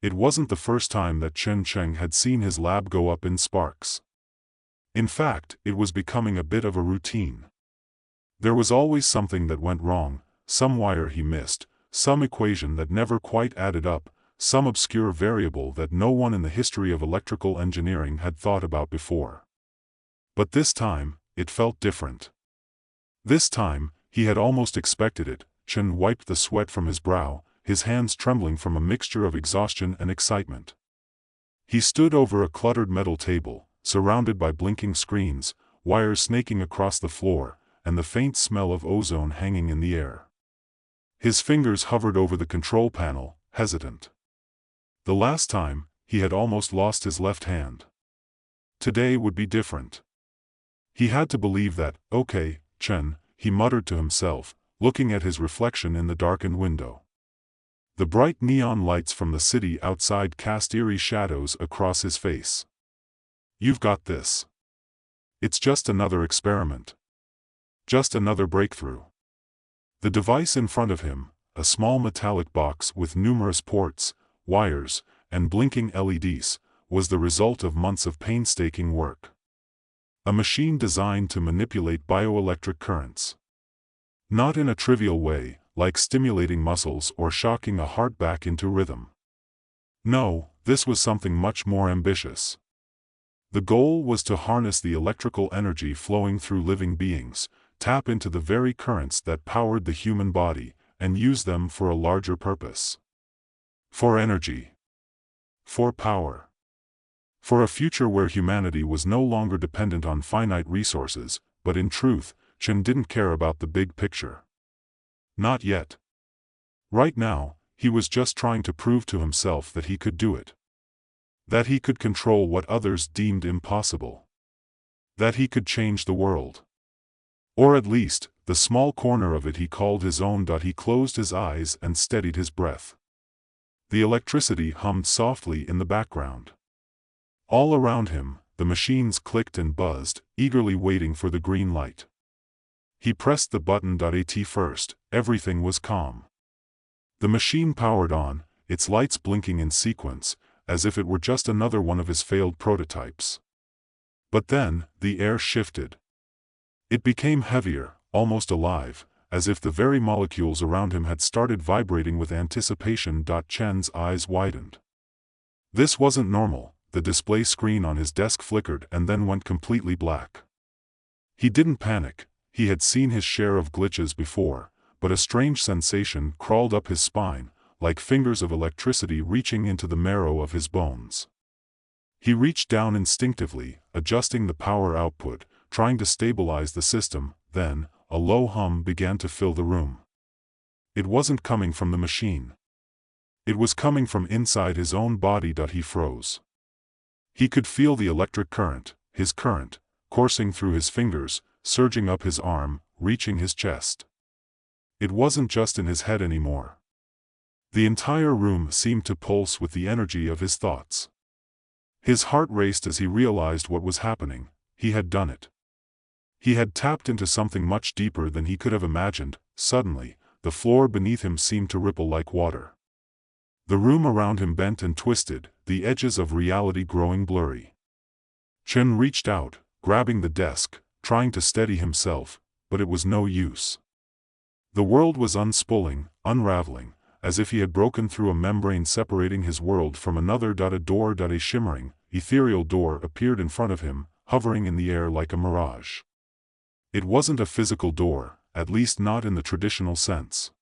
It wasn't the first time that Chen Cheng had seen his lab go up in sparks. In fact, it was becoming a bit of a routine. There was always something that went wrong, some wire he missed, some equation that never quite added up, some obscure variable that no one in the history of electrical engineering had thought about before. But this time, it felt different. This time, he had almost expected it. Chen wiped the sweat from his brow, his hands trembling from a mixture of exhaustion and excitement. He stood over a cluttered metal table, surrounded by blinking screens, wires snaking across the floor, and the faint smell of ozone hanging in the air. His fingers hovered over the control panel, hesitant. The last time, he had almost lost his left hand. Today would be different. He had to believe that. Okay, Chen, he muttered to himself, looking at his reflection in the darkened window. The bright neon lights from the city outside cast eerie shadows across his face. You've got this. It's just another experiment. Just another breakthrough. The device in front of him, a small metallic box with numerous ports, wires, and blinking LEDs, was the result of months of painstaking work. A machine designed to manipulate bioelectric currents. Not in a trivial way, like stimulating muscles or shocking a heart back into rhythm. No, this was something much more ambitious. The goal was to harness the electrical energy flowing through living beings, tap into the very currents that powered the human body, and use them for a larger purpose. For energy. For power. For a future where humanity was no longer dependent on finite resources, but in truth, Chen didn't care about the big picture. Not yet. Right now, he was just trying to prove to himself that he could do it. That he could control what others deemed impossible. That he could change the world. Or at least, the small corner of it he called his own. He closed his eyes and steadied his breath. The electricity hummed softly in the background. All around him, the machines clicked and buzzed, eagerly waiting for the green light. He pressed the button. At first, everything was calm. The machine powered on, its lights blinking in sequence, as if it were just another one of his failed prototypes. But then, the air shifted. It became heavier, almost alive, as if the very molecules around him had started vibrating with anticipation. Chen's eyes widened. This wasn't normal. The display screen on his desk flickered and then went completely black. He didn't panic. He had seen his share of glitches before, but a strange sensation crawled up his spine, like fingers of electricity reaching into the marrow of his bones. He reached down instinctively, adjusting the power output, trying to stabilize the system. Then, a low hum began to fill the room. It wasn't coming from the machine. It was coming from inside his own body. He froze. He could feel the electric current, his current, coursing through his fingers, surging up his arm, reaching his chest. It wasn't just in his head anymore. The entire room seemed to pulse with the energy of his thoughts. His heart raced as he realized what was happening. He had done it. He had tapped into something much deeper than he could have imagined. Suddenly, the floor beneath him seemed to ripple like water. The room around him bent and twisted, the edges of reality growing blurry. Chen reached out, grabbing the desk, trying to steady himself, but it was no use. The world was unspooling, unraveling, as if he had broken through a membrane separating his world from another. A door. A shimmering, ethereal door appeared in front of him, hovering in the air like a mirage. It wasn't a physical door, at least not in the traditional sense.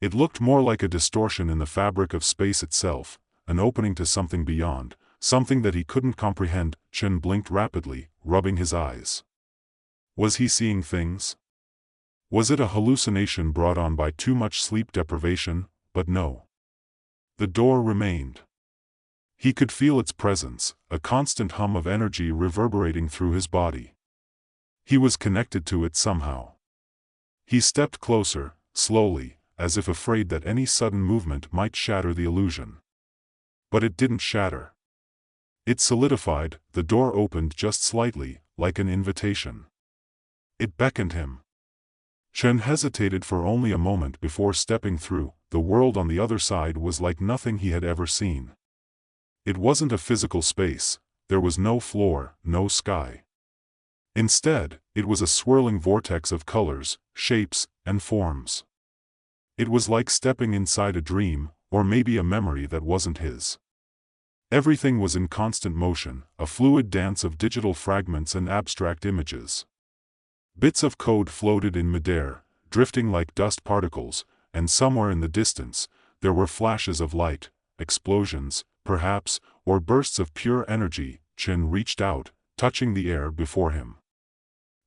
It looked more like a distortion in the fabric of space itself, an opening to something beyond, something that he couldn't comprehend. Chen blinked rapidly, rubbing his eyes. Was he seeing things? Was it a hallucination brought on by too much sleep deprivation? But no. The door remained. He could feel its presence, a constant hum of energy reverberating through his body. He was connected to it somehow. He stepped closer, slowly, as if afraid that any sudden movement might shatter the illusion. But it didn't shatter. It solidified. The door opened just slightly, like an invitation. It beckoned him. Chen hesitated for only a moment before stepping through. The world on the other side was like nothing he had ever seen. It wasn't a physical space. There was no floor, no sky. Instead, it was a swirling vortex of colors, shapes, and forms. It was like stepping inside a dream, or maybe a memory that wasn't his. Everything was in constant motion, a fluid dance of digital fragments and abstract images. Bits of code floated in midair, drifting like dust particles, and somewhere in the distance, there were flashes of light, explosions, perhaps, or bursts of pure energy. Chen reached out, touching the air before him.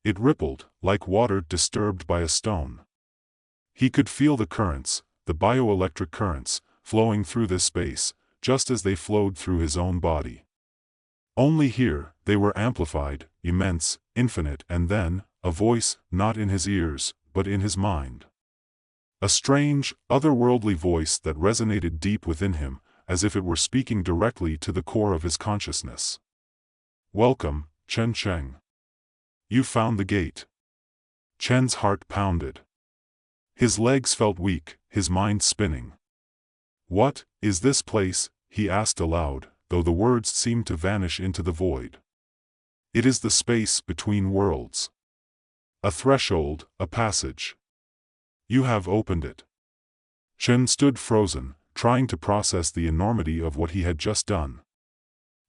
It rippled, like water disturbed by a stone. He could feel the currents, the bioelectric currents, flowing through this space, just as they flowed through his own body. Only here, they were amplified, immense, infinite, and then, a voice, not in his ears, but in his mind. A strange, otherworldly voice that resonated deep within him, as if it were speaking directly to the core of his consciousness. "Welcome, Chen Cheng. You found the gate." Chen's heart pounded. His legs felt weak, his mind spinning. "What is this place?" he asked aloud, though the words seemed to vanish into the void. "It is the space between worlds. A threshold, a passage. You have opened it." Chen stood frozen, trying to process the enormity of what he had just done.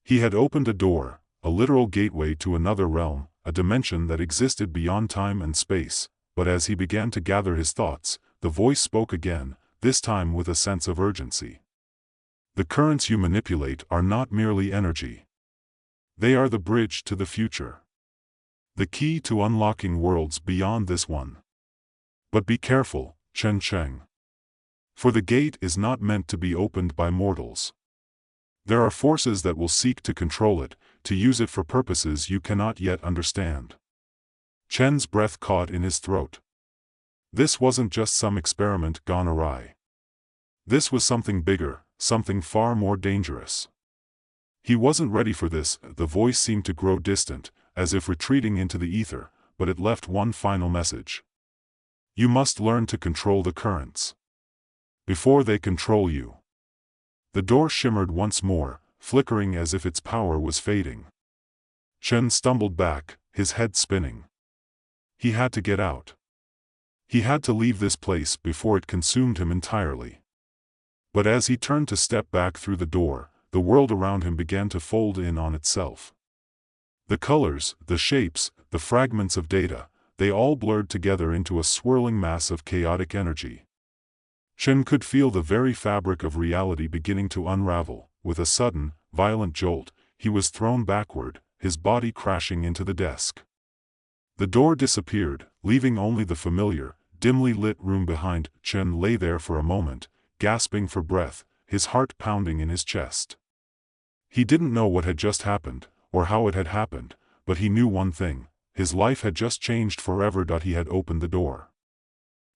He had opened a door, a literal gateway to another realm, a dimension that existed beyond time and space, but as he began to gather his thoughts, the voice spoke again, this time with a sense of urgency. "The currents you manipulate are not merely energy. They are the bridge to the future. The key to unlocking worlds beyond this one. But be careful, Chen Cheng. For the gate is not meant to be opened by mortals. There are forces that will seek to control it, to use it for purposes you cannot yet understand." Chen's breath caught in his throat. This wasn't just some experiment gone awry. This was something bigger, something far more dangerous. He wasn't ready for this. The voice seemed to grow distant, as if retreating into the ether, but it left one final message. "You must learn to control the currents. Before they control you." The door shimmered once more, flickering as if its power was fading. Chen stumbled back, his head spinning. He had to get out. He had to leave this place before it consumed him entirely. But as he turned to step back through the door, the world around him began to fold in on itself. The colors, the shapes, the fragments of data, they all blurred together into a swirling mass of chaotic energy. Chen could feel the very fabric of reality beginning to unravel. With a sudden, violent jolt, he was thrown backward, his body crashing into the desk. The door disappeared, leaving only the familiar, dimly lit room behind. Chen lay there for a moment, gasping for breath, his heart pounding in his chest. He didn't know what had just happened, or how it had happened, but he knew one thing: his life had just changed forever. He had opened the door.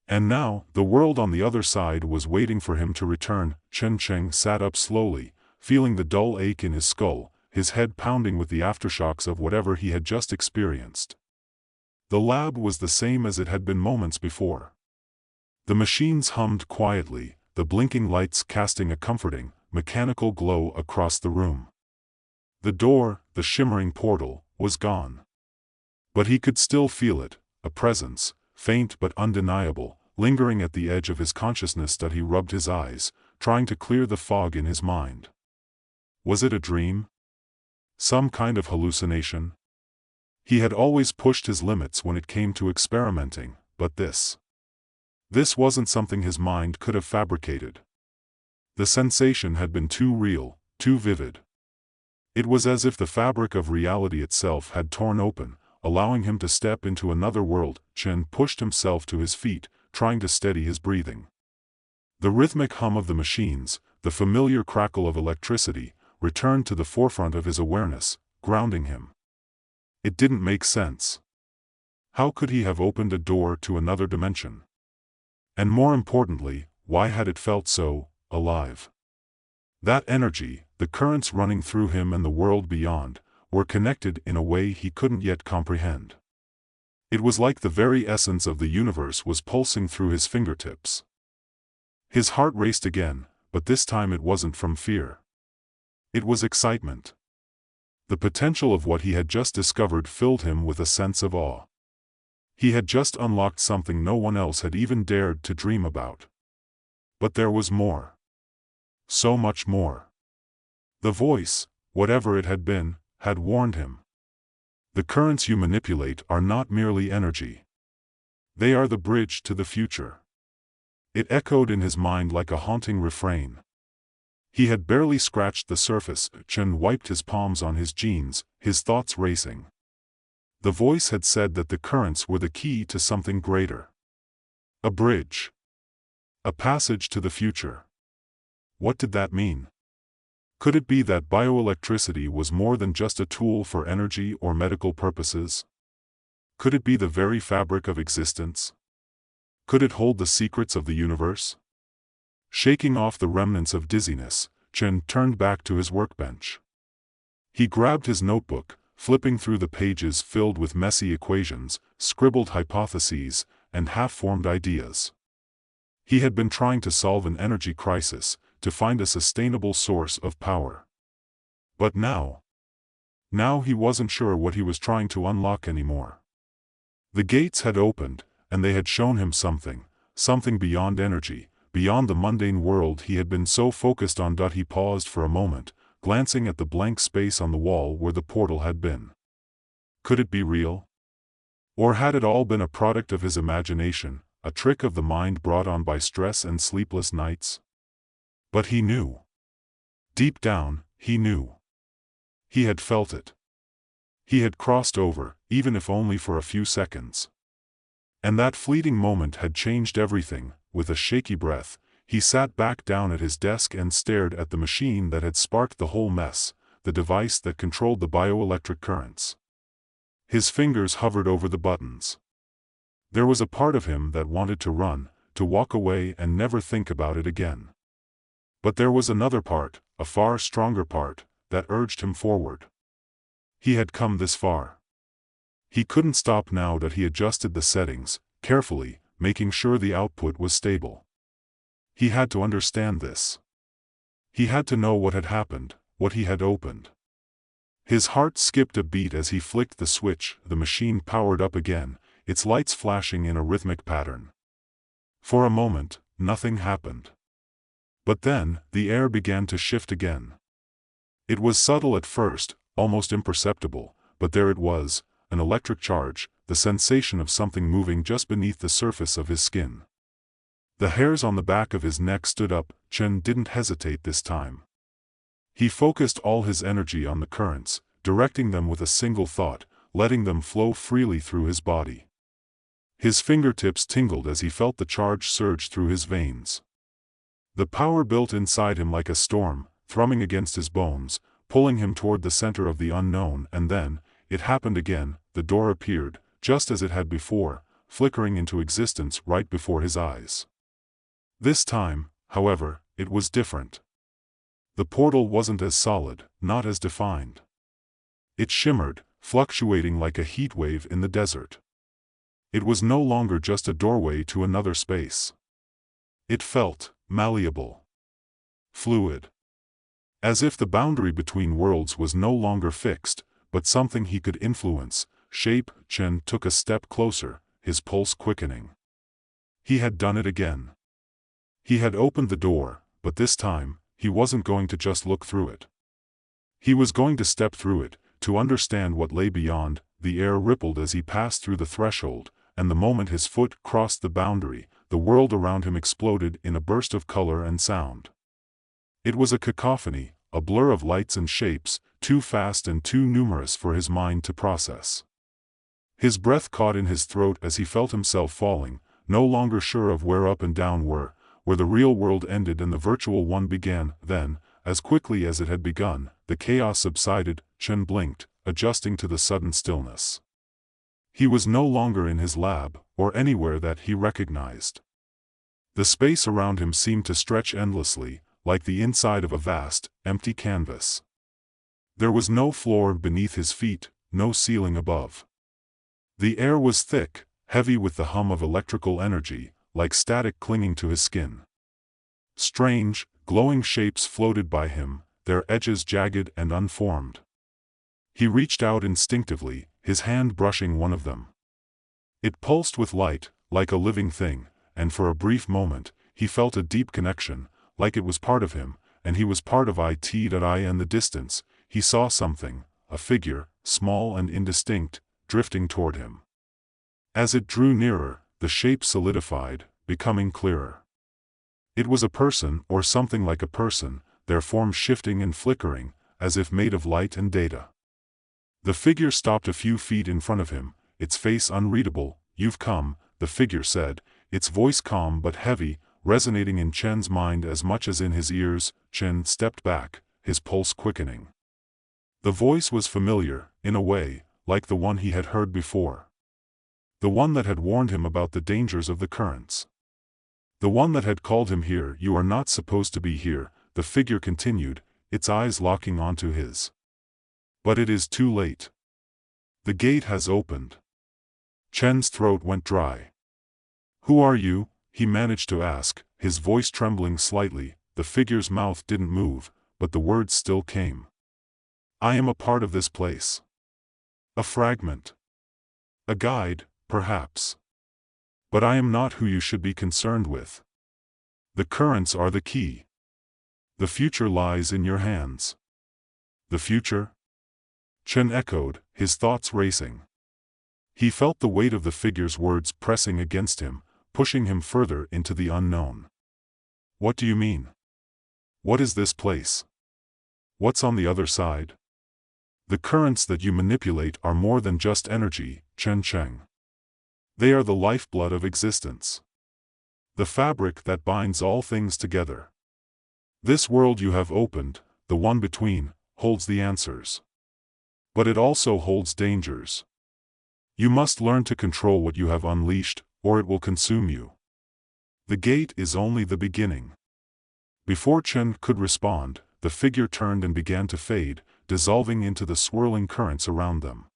And now, the world on the other side was waiting for him to return. Chen Cheng sat up slowly, feeling the dull ache in his skull, his head pounding with the aftershocks of whatever he had just experienced. The lab was the same as it had been moments before. The machines hummed quietly, the blinking lights casting a comforting, mechanical glow across the room. The door, the shimmering portal, was gone. But he could still feel it, a presence, faint but undeniable, lingering at the edge of his consciousness. He rubbed his eyes, trying to clear the fog in his mind. Was it a dream? Some kind of hallucination? He had always pushed his limits when it came to experimenting, but this wasn't something his mind could have fabricated. The sensation had been too real, too vivid. It was as if the fabric of reality itself had torn open, allowing him to step into another world. Chen pushed himself to his feet, trying to steady his breathing. The rhythmic hum of the machines, the familiar crackle of electricity, returned to the forefront of his awareness, grounding him. It didn't make sense. How could he have opened a door to another dimension? And more importantly, why had it felt so alive? That energy, the currents running through him and the world beyond, were connected in a way he couldn't yet comprehend. It was like the very essence of the universe was pulsing through his fingertips. His heart raced again, but this time it wasn't from fear. It was excitement. The potential of what he had just discovered filled him with a sense of awe. He had just unlocked something no one else had even dared to dream about. But there was more. So much more. The voice, whatever it had been, had warned him. The currents you manipulate are not merely energy. They are the bridge to the future. It echoed in his mind like a haunting refrain. He had barely scratched the surface. Chen wiped his palms on his jeans, his thoughts racing. The voice had said that the currents were the key to something greater. A bridge. A passage to the future. What did that mean? Could it be that bioelectricity was more than just a tool for energy or medical purposes? Could it be the very fabric of existence? Could it hold the secrets of the universe? Shaking off the remnants of dizziness, Chen turned back to his workbench. He grabbed his notebook, flipping through the pages filled with messy equations, scribbled hypotheses, and half-formed ideas. He had been trying to solve an energy crisis, to find a sustainable source of power. But now he wasn't sure what he was trying to unlock anymore. The gates had opened, and they had shown him something beyond energy, beyond the mundane world he had been so focused on. He paused for a moment, glancing at the blank space on the wall where the portal had been. Could it be real? Or had it all been a product of his imagination, a trick of the mind brought on by stress and sleepless nights? But he knew. Deep down, he knew. He had felt it. He had crossed over, even if only for a few seconds. And that fleeting moment had changed everything. With a shaky breath, he sat back down at his desk and stared at the machine that had sparked the whole mess, the device that controlled the bioelectric currents. His fingers hovered over the buttons. There was a part of him that wanted to run, to walk away and never think about it again. But there was another part, a far stronger part, that urged him forward. He had come this far. He couldn't stop now. He adjusted the settings, carefully, making sure the output was stable. He had to understand this. He had to know what had happened, what he had opened. His heart skipped a beat as he flicked the switch. The machine powered up again, its lights flashing in a rhythmic pattern. For a moment, nothing happened. But then, the air began to shift again. It was subtle at first, almost imperceptible, but there it was, an electric charge, the sensation of something moving just beneath the surface of his skin. The hairs on the back of his neck stood up. Chen didn't hesitate this time. He focused all his energy on the currents, directing them with a single thought, letting them flow freely through his body. His fingertips tingled as he felt the charge surge through his veins. The power built inside him like a storm, thrumming against his bones, pulling him toward the center of the unknown. And then, it happened again. The door appeared, just as it had before, flickering into existence right before his eyes. This time, however, it was different. The portal wasn't as solid, not as defined. It shimmered, fluctuating like a heat wave in the desert. It was no longer just a doorway to another space. It felt malleable, fluid. As if the boundary between worlds was no longer fixed, but something he could influence, shape. Chen took a step closer, his pulse quickening. He had done it again. He had opened the door, but this time, he wasn't going to just look through it. He was going to step through it, to understand what lay beyond. The air rippled as he passed through the threshold, and the moment his foot crossed the boundary, the world around him exploded in a burst of color and sound. It was a cacophony, a blur of lights and shapes, too fast and too numerous for his mind to process. His breath caught in his throat as he felt himself falling, no longer sure of where up and down were, where the real world ended and the virtual one began. Then, as quickly as it had begun, the chaos subsided. Chen blinked, adjusting to the sudden stillness. He was no longer in his lab, or anywhere that he recognized. The space around him seemed to stretch endlessly, like the inside of a vast, empty canvas. There was no floor beneath his feet, no ceiling above. The air was thick, heavy with the hum of electrical energy, like static clinging to his skin. Strange, glowing shapes floated by him, their edges jagged and unformed. He reached out instinctively, his hand brushing one of them. It pulsed with light, like a living thing, and for a brief moment, he felt a deep connection, like it was part of him, and he was part of it. In the distance, he saw something, a figure, small and indistinct, drifting toward him. As it drew nearer, the shape solidified, becoming clearer. It was a person, or something like a person, their form shifting and flickering, as if made of light and data. The figure stopped a few feet in front of him, its face unreadable. "You've come," the figure said, its voice calm but heavy, resonating in Chen's mind as much as in his ears. Chen stepped back, his pulse quickening. The voice was familiar, in a way, like the one he had heard before. The one that had warned him about the dangers of the currents. The one that had called him here. "You are not supposed to be here," the figure continued, its eyes locking onto his. "But it is too late. The gate has opened." Chen's throat went dry. "Who are you?" he managed to ask, his voice trembling slightly. The figure's mouth didn't move, but the words still came. "I am a part of this place. A fragment. A guide, perhaps. But I am not who you should be concerned with. The currents are the key. The future lies in your hands." "The future?" Chen echoed, his thoughts racing. He felt the weight of the figure's words pressing against him, pushing him further into the unknown. "What do you mean? What is this place? What's on the other side?" "The currents that you manipulate are more than just energy, Chen Cheng. They are the lifeblood of existence. The fabric that binds all things together. This world you have opened, the one between, holds the answers. But it also holds dangers. You must learn to control what you have unleashed, or it will consume you. The gate is only the beginning." Before Chen could respond, the figure turned and began to fade, dissolving into the swirling currents around them.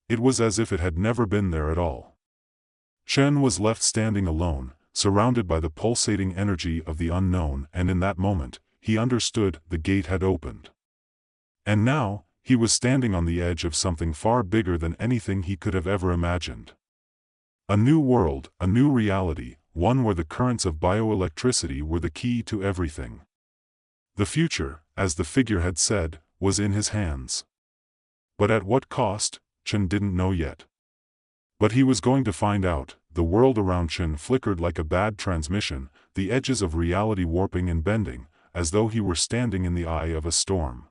It was as if it had never been there at all. Chen was left standing alone, surrounded by the pulsating energy of the unknown, and in that moment, he understood the gate had opened. And now, he was standing on the edge of something far bigger than anything he could have ever imagined. A new world, a new reality, one where the currents of bioelectricity were the key to everything. The future, as the figure had said, was in his hands. But at what cost, Chen didn't know yet. But he was going to find out. The world around Chen flickered like a bad transmission, the edges of reality warping and bending, as though he were standing in the eye of a storm.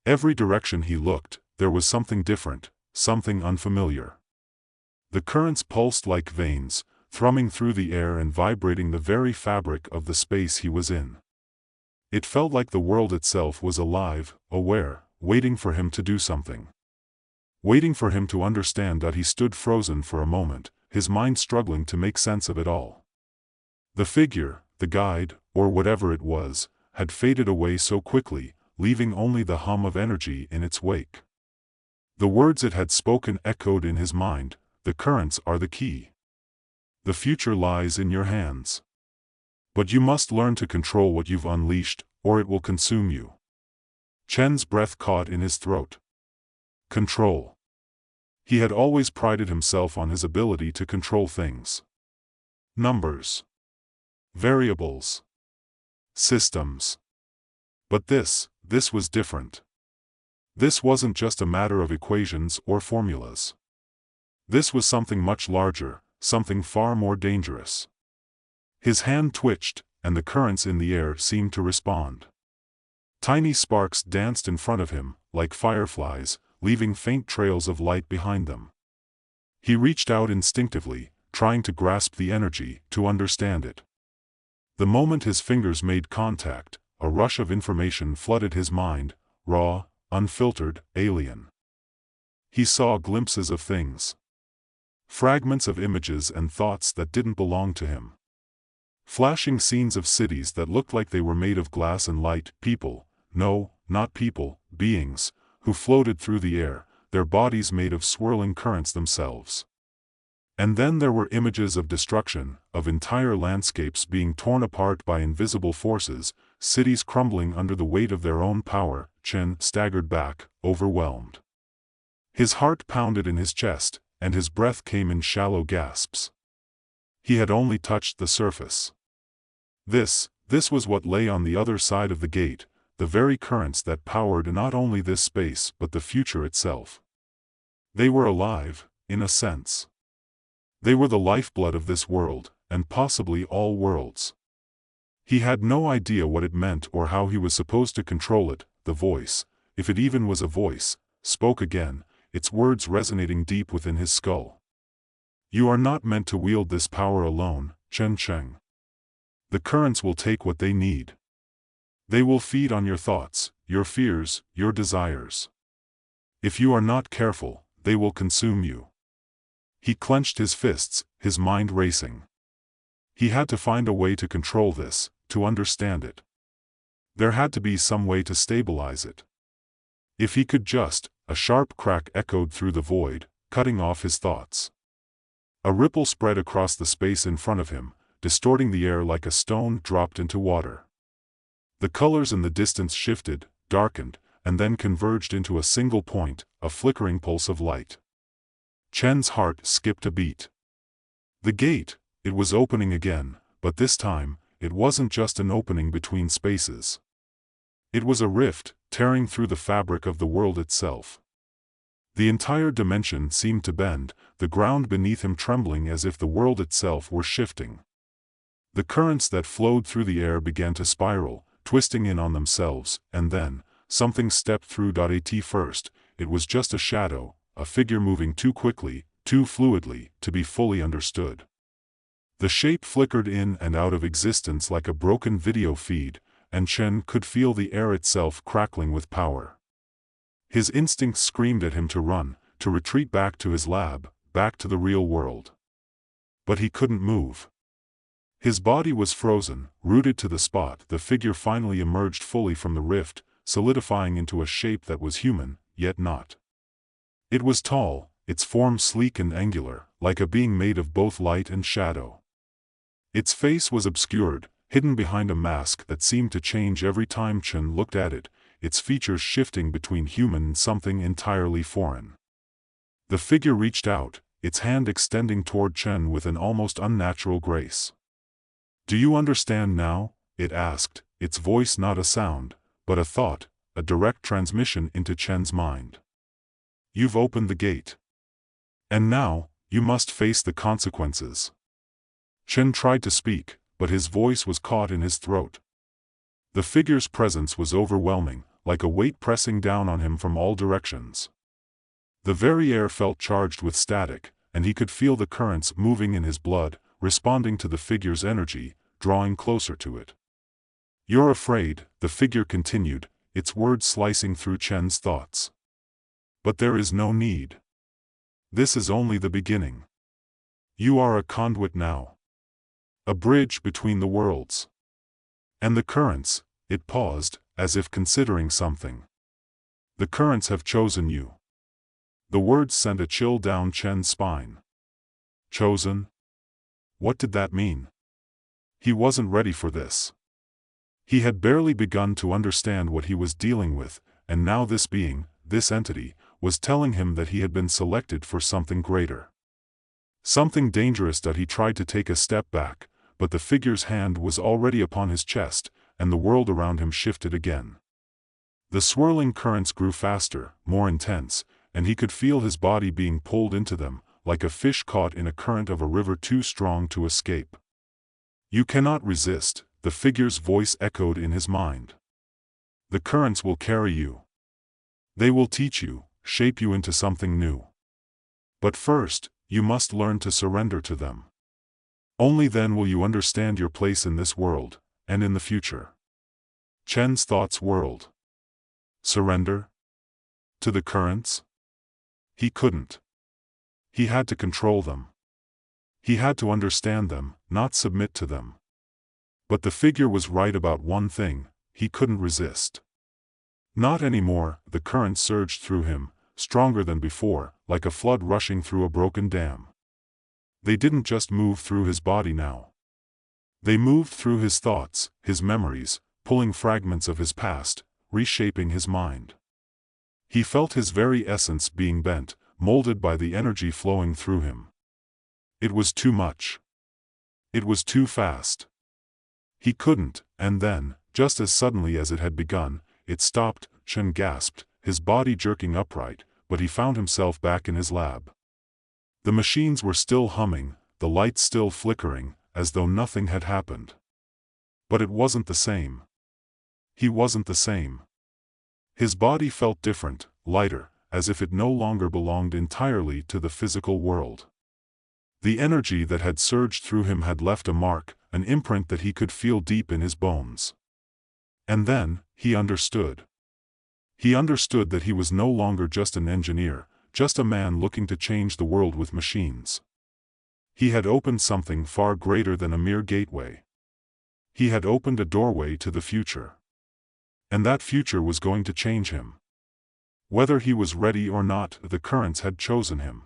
Every direction he looked, there was something different, something unfamiliar. The currents pulsed like veins, thrumming through the air and vibrating the very fabric of the space he was in. It felt like the world itself was alive, aware, waiting for him to do something. Waiting for him to understand. That he stood frozen for a moment, his mind struggling to make sense of it all. The figure, the guide, or whatever it was, had faded away so quickly, leaving only the hum of energy in its wake. The words it had spoken echoed in his mind. "The currents are the key. The future lies in your hands. But you must learn to control what you've unleashed, or it will consume you." Chen's breath caught in his throat. Control. He had always prided himself on his ability to control things. Numbers. Variables. Systems. But this was different. This wasn't just a matter of equations or formulas. This was something much larger, something far more dangerous. His hand twitched, and the currents in the air seemed to respond. Tiny sparks danced in front of him, like fireflies, leaving faint trails of light behind them. He reached out instinctively, trying to grasp the energy, to understand it. The moment his fingers made contact, a rush of information flooded his mind, raw, unfiltered, alien. He saw glimpses of things. Fragments of images and thoughts that didn't belong to him. Flashing scenes of cities that looked like they were made of glass and light, people, no, not people, beings, who floated through the air, their bodies made of swirling currents themselves. And then there were images of destruction, of entire landscapes being torn apart by invisible forces, cities crumbling under the weight of their own power. Chen staggered back, overwhelmed. His heart pounded in his chest, and his breath came in shallow gasps. He had only touched the surface. This was what lay on the other side of the gate, the very currents that powered not only this space but the future itself. They were alive, in a sense. They were the lifeblood of this world, and possibly all worlds. He had no idea what it meant or how he was supposed to control it. The voice, if it even was a voice, spoke again, its words resonating deep within his skull. You are not meant to wield this power alone, Chen Cheng. The currents will take what they need. They will feed on your thoughts, your fears, your desires. If you are not careful, they will consume you. He clenched his fists, his mind racing. He had to find a way to control this, to understand it. There had to be some way to stabilize it. If he could just, a sharp crack echoed through the void, cutting off his thoughts. A ripple spread across the space in front of him, distorting the air like a stone dropped into water. The colors in the distance shifted, darkened, and then converged into a single point, a flickering pulse of light. Chen's heart skipped a beat. The gate, it was opening again, but this time, it wasn't just an opening between spaces. It was a rift, tearing through the fabric of the world itself. The entire dimension seemed to bend, the ground beneath him trembling as if the world itself were shifting. The currents that flowed through the air began to spiral, twisting in on themselves, and then, something stepped through. At first, it was just a shadow, a figure moving too quickly, too fluidly, to be fully understood. The shape flickered in and out of existence like a broken video feed, and Chen could feel the air itself crackling with power. His instincts screamed at him to run, to retreat back to his lab, back to the real world. But he couldn't move. His body was frozen, rooted to the spot. The figure finally emerged fully from the rift, solidifying into a shape that was human, yet not. It was tall, its form sleek and angular, like a being made of both light and shadow. Its face was obscured, hidden behind a mask that seemed to change every time Chen looked at it, its features shifting between human and something entirely foreign. The figure reached out, its hand extending toward Chen with an almost unnatural grace. "Do you understand now?" it asked, its voice not a sound, but a thought, a direct transmission into Chen's mind. "You've opened the gate. And now, you must face the consequences." Chen tried to speak, but his voice was caught in his throat. The figure's presence was overwhelming, like a weight pressing down on him from all directions. The very air felt charged with static, and he could feel the currents moving in his blood, responding to the figure's energy, drawing closer to it. "You're afraid," the figure continued, its words slicing through Chen's thoughts. "But there is no need. This is only the beginning. You are a conduit now. A bridge between the worlds. And the currents," it paused, as if considering something. "The currents have chosen you." The words sent a chill down Chen's spine. Chosen? What did that mean? He wasn't ready for this. He had barely begun to understand what he was dealing with, and now this being, this entity, was telling him that he had been selected for something greater. Something dangerous. That he tried to take a step back, but the figure's hand was already upon his chest, and the world around him shifted again. The swirling currents grew faster, more intense, and he could feel his body being pulled into them, like a fish caught in a current of a river too strong to escape. "You cannot resist," the figure's voice echoed in his mind. "The currents will carry you. They will teach you, shape you into something new. But first, you must learn to surrender to them. Only then will you understand your place in this world, and in the future." Chen's thoughts whirled. Surrender? To the currents? He couldn't. He had to control them. He had to understand them, not submit to them. But the figure was right about one thing: he couldn't resist. Not anymore. The current surged through him, stronger than before, like a flood rushing through a broken dam. They didn't just move through his body now. They moved through his thoughts, his memories, pulling fragments of his past, reshaping his mind. He felt his very essence being bent, molded by the energy flowing through him. It was too much. It was too fast. He couldn't, and then, just as suddenly as it had begun, it stopped. Chen gasped, his body jerking upright, but he found himself back in his lab. The machines were still humming, the lights still flickering, as though nothing had happened. But it wasn't the same. He wasn't the same. His body felt different, lighter, as if it no longer belonged entirely to the physical world. The energy that had surged through him had left a mark, an imprint that he could feel deep in his bones. And then, he understood. He understood that he was no longer just an engineer, just a man looking to change the world with machines. He had opened something far greater than a mere gateway. He had opened a doorway to the future. And that future was going to change him. Whether he was ready or not, the currents had chosen him.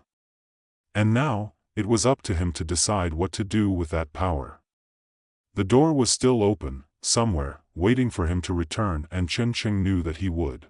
And now, it was up to him to decide what to do with that power. The door was still open, somewhere, waiting for him to return, and Chen Cheng knew that he would.